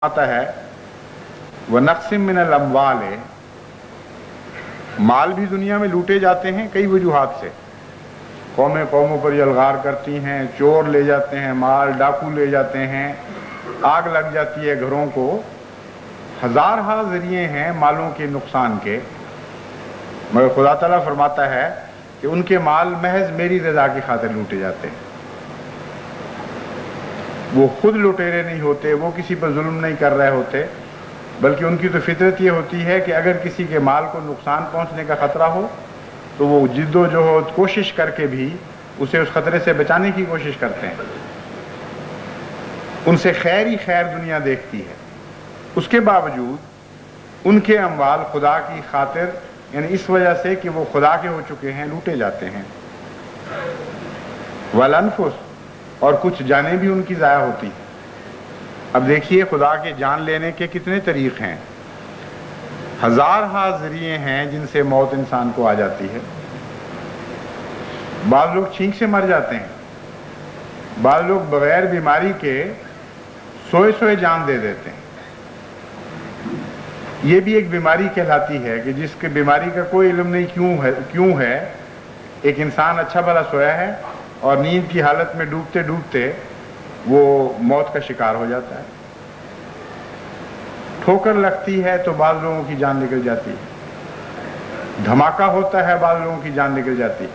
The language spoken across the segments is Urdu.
آتا ہے وَنَقْسِم مِّنَ الْأَمْوَالِ، مال بھی دنیا میں لوٹے جاتے ہیں کئی وجوہات سے. قومیں قوموں پر یلغار کرتی ہیں، چور لے جاتے ہیں مال، ڈاکو لے جاتے ہیں، آگ لگ جاتی ہے گھروں کو. ہزارہا ذریعے ہیں مالوں کے نقصان کے، مگر خدا تعالیٰ فرماتا ہے کہ ان کے مال محض میری رضا کی خاطر لوٹے جاتے ہیں. وہ خود لٹیرے نہیں ہوتے، وہ کسی پر ظلم نہیں کر رہے ہوتے، بلکہ ان کی تو فطرت یہ ہوتی ہے کہ اگر کسی کے مال کو نقصان پہنچنے کا خطرہ ہو تو وہ جد و جہد کوشش کر کے بھی اسے اس خطرے سے بچانے کی کوشش کرتے ہیں. ان سے خیر ہی خیر دنیا دیکھتی ہے. اس کے باوجود ان کے اموال خدا کی خاطر، یعنی اس وجہ سے کہ وہ خدا کے ہو چکے ہیں، لوٹے جاتے ہیں. والانفس، اور کچھ جانیں بھی ان کی ضائع ہوتی ہیں. اب دیکھیے خدا کے جان لینے کے کتنے طریق ہیں. ہزارہا ذریعے ہیں جن سے موت انسان کو آ جاتی ہے. بعض لوگ چھینک سے مر جاتے ہیں، بعض لوگ بغیر بیماری کے سوئے سوئے جان دے دیتے ہیں. یہ بھی ایک بیماری کہلاتی ہے کہ جس کے بیماری کا کوئی علم نہیں کیوں ہے. ایک انسان اچھا بھلا سویا ہے اور نیند کی حالت میں ڈوبتے ڈوبتے وہ موت کا شکار ہو جاتا ہے. ٹھوکر لگتی ہے تو بعض لوگوں کی جان نکل جاتی ہے، دھماکہ ہوتا ہے بعض لوگوں کی جان نکل جاتی ہے.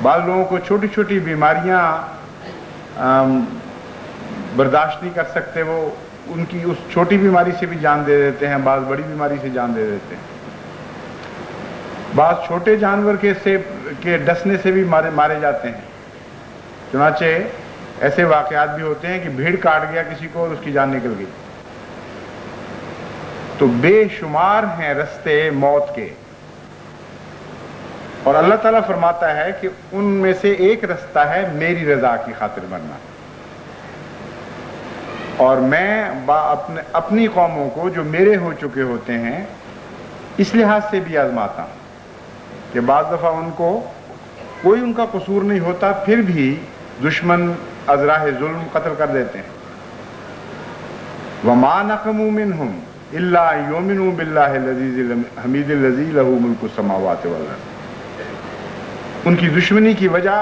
بعض لوگوں کو چھوٹی چھوٹی بیماریاں برداشت نہیں کر سکتے، وہ ان کی اس چھوٹی بیماری سے بھی جان دے دیتے ہیں، بعض بڑی بیماری سے جان دے دیتے ہیں. بعض چھوٹے جانور کے ڈسنے سے بھی مارے جاتے ہیں. چنانچہ ایسے واقعات بھی ہوتے ہیں کہ بھیڑ کاٹ گیا کسی کو اور اس کی جان نکل گئی. تو بے شمار ہیں رستے موت کے، اور اللہ تعالیٰ فرماتا ہے کہ ان میں سے ایک رستہ ہے میری رضا کی خاطر مرنا. اور میں اپنی قوموں کو جو میرے ہو چکے ہوتے ہیں اس لحاظ سے بھی آزماتا ہوں کہ بعض دفعہ ان کو کوئی ان کا قصور نہیں ہوتا، پھر بھی دشمن از راہ ظلم قتل کر دیتے ہیں. وَمَا نَقَمُوا مِنْهُمْ إِلَّا أَن يُؤْمِنُوا بِاللَّهِ الْعَزِيزِ الْحَمِيدِ الَّذِي لَهُ مُلْكُ السَّمَاوَاتِ وَالْأَرْضِ. ان کی دشمنی کی وجہ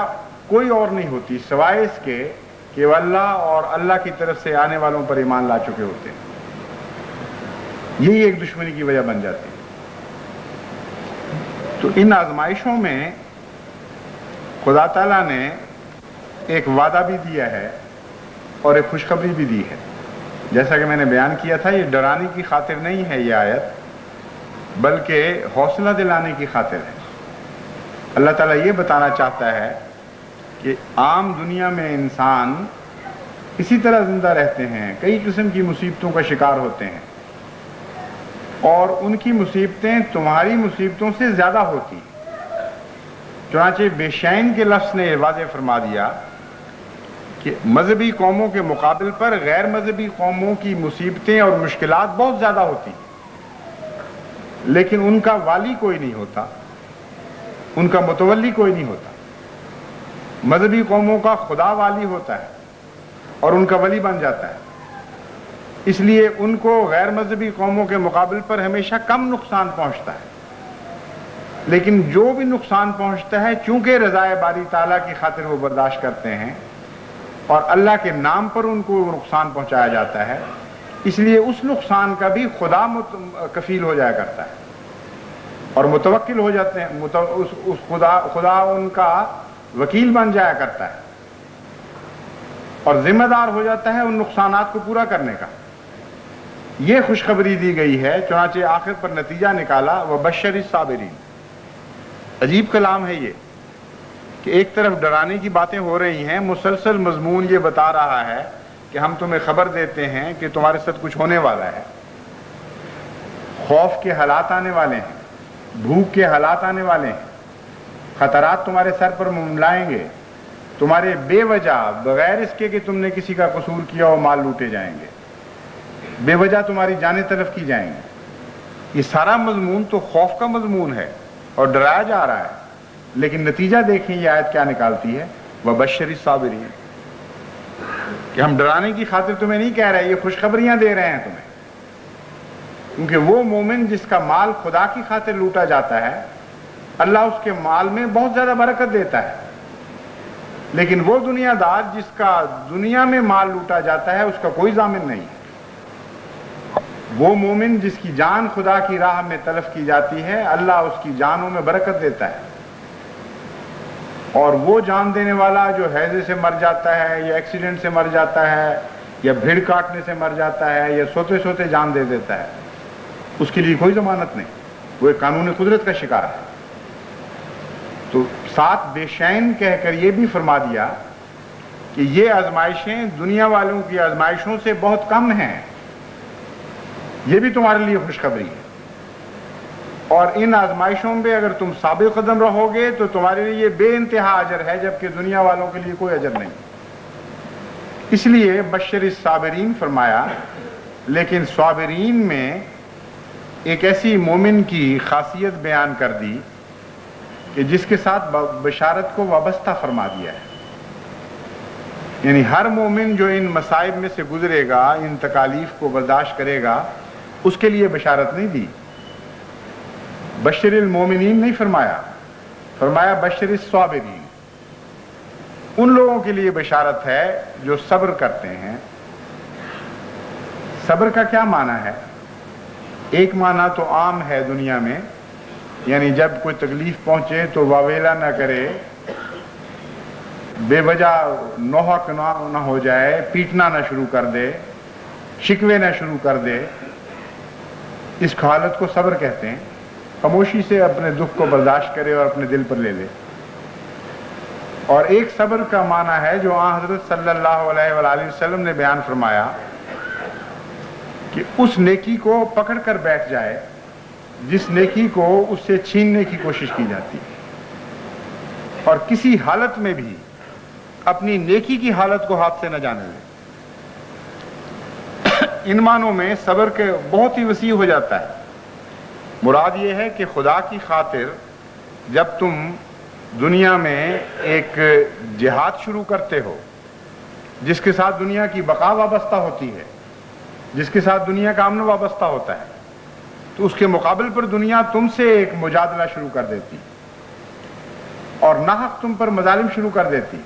کوئی اور نہیں ہوتی سوائے اس کے کہ وہ اللہ اور اللہ کی طرف سے آنے والوں پر ایمان لا چکے ہوتے ہیں. یہی ایک دشمنی کی وجہ بن جاتی ہے. تو ان آزمائشوں میں خدا تعالیٰ نے ایک وعدہ بھی دیا ہے اور ایک خوشخبری بھی دی ہے. جیسا کہ میں نے بیان کیا تھا، یہ ڈرانے کی خاطر نہیں ہے یہ آیت، بلکہ حوصلہ دلانے کی خاطر ہے. اللہ تعالیٰ یہ بتانا چاہتا ہے کہ عام دنیا میں انسان اسی طرح زندہ رہتے ہیں، کئی قسم کی مصیبتوں کا شکار ہوتے ہیں، اور ان کی مصیبتیں تمہاری مصیبتوں سے زیادہ ہوتی. چنانچہ بے شین کے لفظ نے واضح فرما دیا کہ مذہبی قوموں کے مقابل پر غیر مذہبی قوموں کی مصیبتیں اور مشکلات بہت زیادہ ہوتی ہیں، لیکن ان کا والی کوئی نہیں ہوتا، ان کا متولی کوئی نہیں ہوتا. مذہبی قوموں کا خدا والی ہوتا ہے اور ان کا ولی بن جاتا ہے. اس لیے ان کو غیر مذہبی قوموں کے مقابل پر ہمیشہ کم نقصان پہنچتا ہے. لیکن جو بھی نقصان پہنچتا ہے چونکہ رضائے باری تعالیٰ کی خاطر وہ برداشت کرتے ہیں اور اللہ کے نام پر ان کو نقصان پہنچایا جاتا ہے، اس لیے اس نقصان کا بھی خدا کفیل ہو جایا کرتا ہے اور متوکل ہو جاتے ہیں. اس خدا ان کا وکیل بن جایا کرتا ہے اور ذمہ دار ہو جاتا ہے ان نقصانات کو پورا کرنے کا. یہ خوشخبری دی گئی ہے. چنانچہ آخر پر نتیجہ نکالا وَبَشَّرِ الصَّابِرِينَ. عجیب کلام ہے یہ کہ ایک طرف ڈرانے کی باتیں ہو رہی ہیں، مسلسل مضمون یہ بتا رہا ہے کہ ہم تمہیں خبر دیتے ہیں کہ تمہارے ساتھ کچھ ہونے والا ہے. خوف کے حالات آنے والے ہیں، بھوک کے حالات آنے والے ہیں، خطرات تمہارے سر پر منڈلائیں گے، تمہارے بے وجہ بغیر اس کے کہ تم نے کسی کا قصور کیا ہو مال لوٹے جائیں گے، بے وجہ تمہاری جانیں تلف کی جائیں گی. یہ سارا مضمون تو خوف کا مضمون ہے اور ڈرایا جا رہا ہے، لیکن نتیجہ دیکھیں یہ آیت کیا نکالتی ہے. وَبَشِّرِ الصَّابِرِينَ. کہ ہم ڈرانے کی خاطر تمہیں نہیں کہہ رہے، یہ خوشخبریاں دے رہے ہیں تمہیں. کیونکہ وہ مومن جس کا مال خدا کی خاطر لوٹا جاتا ہے، اللہ اس کے مال میں بہت زیادہ برکت دیتا ہے. لیکن وہ دنیا دار جس کا دنیا میں مال لوٹا جاتا ہے، اس کا کوئی ضامن نہیں. وہ مومن جس کی جان خدا کی راہ میں تلف کی جاتی ہے، اللہ اس کی جانوں میں برکت دیتا ہے. اور وہ جان دینے والا جو ہیضے سے مر جاتا ہے، یا ایکسیڈنٹ سے مر جاتا ہے، یا بھیڑ کاٹنے سے مر جاتا ہے، یا سوتے سوتے جان دے دیتا ہے، اس کے لیے کوئی ضمانت نہیں، وہ ایک قانون قدرت کا شکار ہے. تو ساتھ بے شین کہہ کر یہ بھی فرما دیا کہ یہ آزمائشیں دنیا والوں کی آزمائشوں سے بہت کم ہیں، یہ بھی تمہارے لیے خوشخبری ہے. اور ان آزمائشوں میں اگر تم ثابت قدم رہو گے تو تمہارے لیے یہ بے انتہا اجر ہے، جبکہ دنیا والوں کے لیے کوئی اجر نہیں. اس لیے بشر الصابرین فرمایا. لیکن صابرین میں ایک ایسی مومن کی خاصیت بیان کر دی کہ جس کے ساتھ بشارت کو وابستہ فرما دیا ہے. یعنی ہر مومن جو ان مصائب میں سے گزرے گا، ان تکالیف کو برداشت کرے گا، اس کے لیے بشارت نہیں دی. بشر المومنین نہیں فرمایا، فرمایا بشر الصابرین. ان لوگوں کے لیے بشارت ہے جو صبر کرتے ہیں. صبر کا کیا معنی ہے؟ ایک معنی تو عام ہے دنیا میں، یعنی جب کوئی تکلیف پہنچے تو واویلا نہ کرے، بے وجہ نوحہ نہ ہو جائے، پیٹنا نہ شروع کر دے، شکوے نہ شروع کر دے. اس حالت کو صبر کہتے ہیں. خاموشی سے اپنے دکھ کو برداشت کرے اور اپنے دل پر لے لے. اور ایک صبر کا معنی ہے جو حضرت صلی اللہ علیہ وآلہ وسلم نے بیان فرمایا کہ اس نیکی کو پکڑ کر بیٹھ جائے جس نیکی کو اس سے چھیننے کی کوشش کی جاتی ہے، اور کسی حالت میں بھی اپنی نیکی کی حالت کو ہاتھ سے نہ جانے دے. ان معنوں میں صبر کے بہت ہی وسیع ہو جاتا ہے. مراد یہ ہے کہ خدا کی خاطر جب تم دنیا میں ایک جہاد شروع کرتے ہو جس کے ساتھ دنیا کی بقا وابستہ ہوتی ہے، جس کے ساتھ دنیا کا امن وابستہ ہوتا ہے، تو اس کے مقابل پر دنیا تم سے ایک مجادلہ شروع کر دیتی اور ناحق تم پر مظالم شروع کر دیتی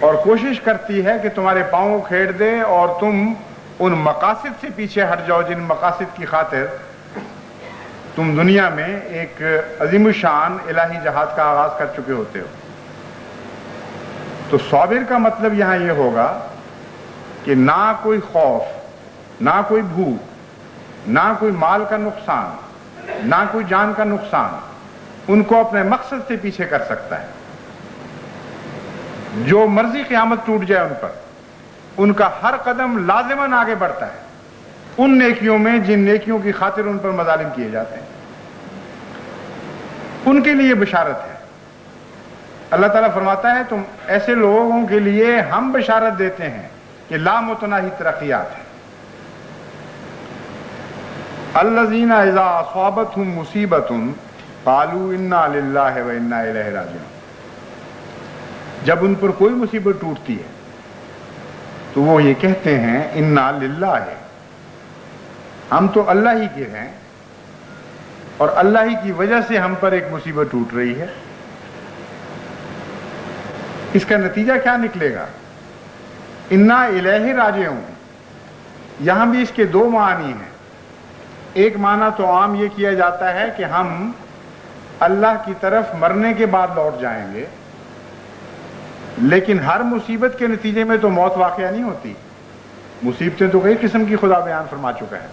اور کوشش کرتی ہے کہ تمہارے پاؤں کھیڑ دے اور تم ان مقاصد سے پیچھے ہٹ جاؤ جن مقاصد کی خاطر تم دنیا میں ایک عظیم الشان الہی جہاد کا آغاز کر چکے ہوتے ہو. تو صابر کا مطلب یہاں یہ ہوگا کہ نہ کوئی خوف، نہ کوئی بھوک، نہ کوئی مال کا نقصان، نہ کوئی جان کا نقصان ان کو اپنے مقصد سے پیچھے کر سکتا ہے. جو مرضی قیامت ٹوٹ جائے ان پر، ان کا ہر قدم لازماً آگے بڑھتا ہے ان نیکیوں میں جن نیکیوں کی خاطر ان پر مظالم کیے جاتے ہیں. ان کے لیے بشارت ہے. اللہ تعالیٰ فرماتا ہے تم ایسے لوگوں کے لیے ہم بشارت دیتے ہیں کہ لا متناہی ترقیات ہیں. الذین اذا اصابتهم مصیبۃ قالوا انا للہ و انا الیہ راجعون. جب ان پر کوئی مصیبت ٹوٹتی ہے تو وہ یہ کہتے ہیں انا للہ ہے، ہم تو اللہ ہی کے ہیں اور اللہ ہی کی وجہ سے ہم پر ایک مصیبت ٹوٹ رہی ہے. اس کا نتیجہ کیا نکلے گا؟ انا الیہ راجعون. یہاں بھی اس کے دو معنی ہیں. ایک معنی تو عام یہ کیا جاتا ہے کہ ہم اللہ کی طرف مرنے کے بعد لوٹ جائیں گے، لیکن ہر مصیبت کے نتیجے میں تو موت واقعہ نہیں ہوتی. مصیبتیں تو کئی قسم کی خدا بیان فرما چکا ہے.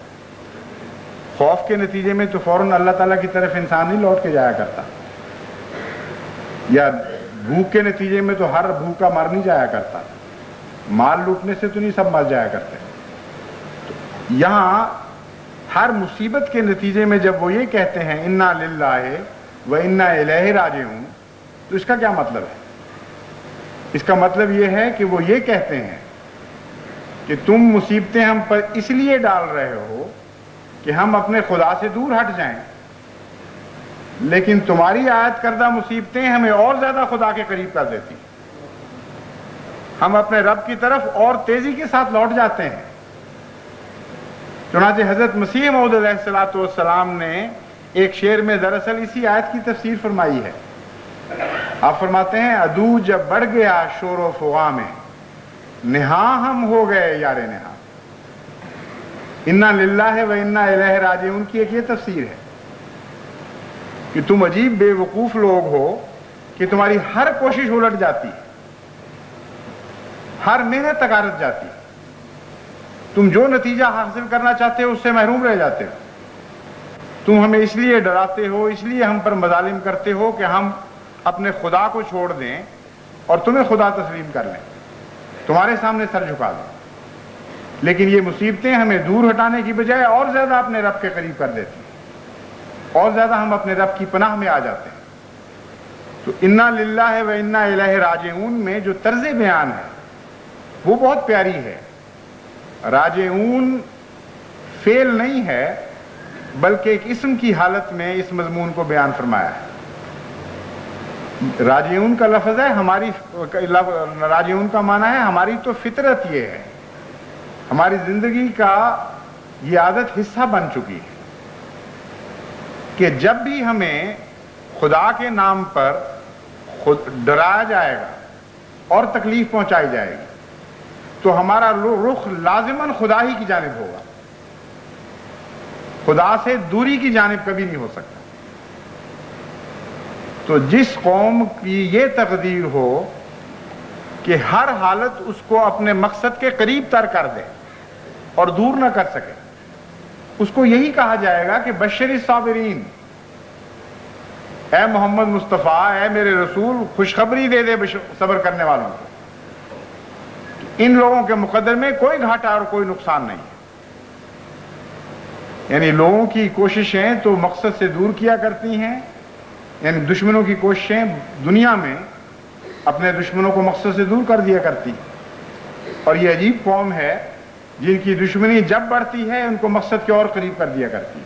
خوف کے نتیجے میں تو فوراً اللہ تعالیٰ کی طرف انسان نہیں لوٹ کے جایا کرتا، یا بھوک کے نتیجے میں تو ہر بھوکا مر نہیں جایا کرتا، مال لوٹنے سے تو نہیں سب مر جایا کرتے. تو یہاں ہر مصیبت کے نتیجے میں جب وہ یہ کہتے ہیں انا للہ و انا الیہ راجعون، تو اس کا کیا مطلب ہے؟ اس کا مطلب یہ ہے کہ وہ یہ کہتے ہیں کہ تم مصیبتیں ہم پر اس لیے ڈال رہے ہو کہ ہم اپنے خدا سے دور ہٹ جائیں، لیکن تمہاری عائد کردہ مصیبتیں ہمیں اور زیادہ خدا کے قریب کر دیتی. ہم اپنے رب کی طرف اور تیزی کے ساتھ لوٹ جاتے ہیں. چنانچہ حضرت مسیح موعود علیہ الصلوۃ والسلام نے ایک شعر میں دراصل اسی آیت کی تفسیر فرمائی ہے. آپ فرماتے ہیں عدو جب بڑھ گیا شور و فغاں میں، نہاں ہم ہو گئے یار نہاں. انا للہ و انا الیہ راجعون کی ایک یہ تفسیر ہے کہ تم عجیب بے وقوف لوگ ہو کہ تمہاری ہر کوشش الٹ جاتی ہے، ہر محنت تکارت جاتی ہے، تم جو نتیجہ حاصل کرنا چاہتے ہو اس سے محروم رہ جاتے ہو. تم ہمیں اس لیے ڈراتے ہو، اس لیے ہم پر مظالم کرتے ہو کہ ہم اپنے خدا کو چھوڑ دیں اور تمہیں خدا تسلیم کر لیں، تمہارے سامنے سر جھکا دیں. لیکن یہ مصیبتیں ہمیں دور ہٹانے کی بجائے اور زیادہ اپنے رب کے قریب کر دیتی ہیں، اور زیادہ ہم اپنے رب کی پناہ میں آ جاتے ہیں. تو انا للہ و انا الیہ راجعون میں جو طرز بیان ہے وہ بہت پیاری ہے. راجعون فعل نہیں ہے بلکہ ایک اسم کی حالت میں اس مضمون کو بیان فرمایا ہے. راجعون کا لفظ ہے راجعون کا معنی ہے ہماری تو فطرت یہ ہے، ہماری زندگی کا یہ عادت حصہ بن چکی ہے کہ جب بھی ہمیں خدا کے نام پر ڈرایا جائے گا اور تکلیف پہنچائی جائے گی تو ہمارا رخ لازماً خدا ہی کی جانب ہوگا. خدا سے دوری کی جانب کبھی نہیں ہو سکتا. تو جس قوم کی یہ تقدیر ہو کہ ہر حالت اس کو اپنے مقصد کے قریب تر کر دے اور دور نہ کر سکے، اس کو یہی کہا جائے گا کہ بشر الصابرین، اے محمد مصطفیٰ، اے میرے رسول، خوشخبری دے دے صبر کرنے والوں کو. ان لوگوں کے مقدر میں کوئی گھاٹا اور کوئی نقصان نہیں ہے. یعنی لوگوں کی کوششیں تو مقصد سے دور کیا کرتی ہیں، یعنی دشمنوں کی کوششیں دنیا میں اپنے دشمنوں کو مقصد سے دور کر دیا کرتی ہیں. اور یہ عجیب قوم ہے جن کی دشمنی جب بڑھتی ہے ان کو مقصد کے اور قریب کر دیا کرتی ہے.